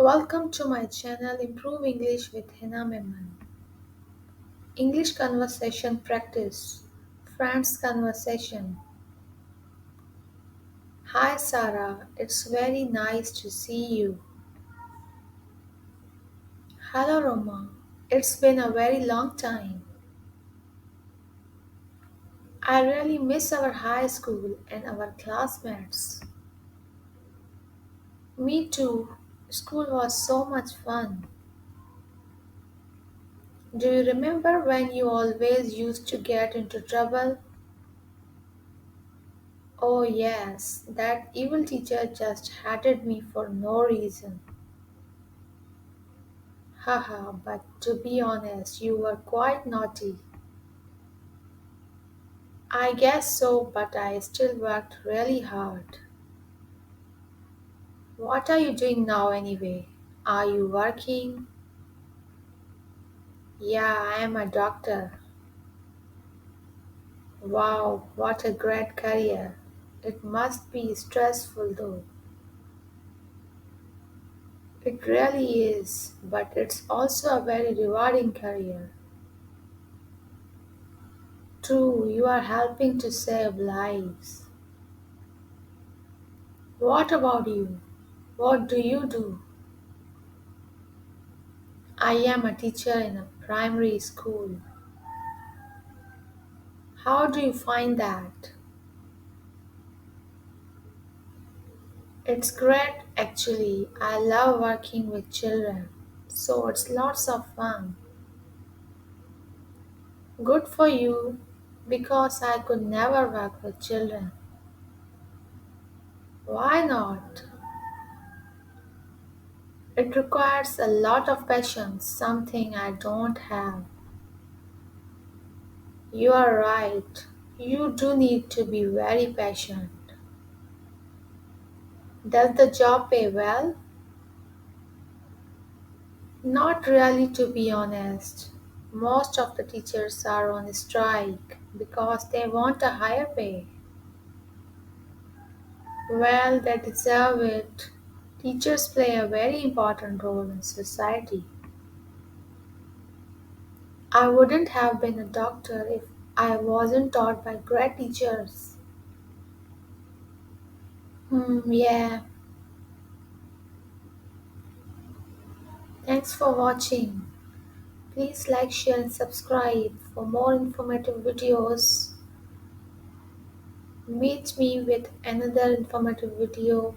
Welcome to my channel Improve English with Hina Memon. English conversation practice. Friends conversation. Hi Sarah, it's very nice to see you. Hello Roma, it's been a very long time. I really miss our high school and our classmates. Me too. School was so much fun. Do you remember when you always used to get into trouble? Oh, yes, that evil teacher just hated me for no reason. Haha, but to be honest, you were quite naughty. I guess so, but I still worked really hard. What are you doing now anyway? Are you working? Yeah, I am a doctor. Wow, what a great career. It must be stressful though. It really is, but it's also a very rewarding career. True, you are helping to save lives. What about you? What do you do? I am a teacher in a primary school. How do you find that? It's great actually. I love working with children. So it's lots of fun. Good for you because I could never work with children. Why not? It requires a lot of patience, something I don't have. You are right. You do need to be very patient. Does the job pay well? Not really, to be honest. Most of the teachers are on strike because they want a higher pay. Well, they deserve it. Teachers play a very important role in society. I wouldn't have been a doctor if I wasn't taught by great teachers. Yeah. Thanks for watching. Please like, share, and subscribe for more informative videos. Meet me with another informative video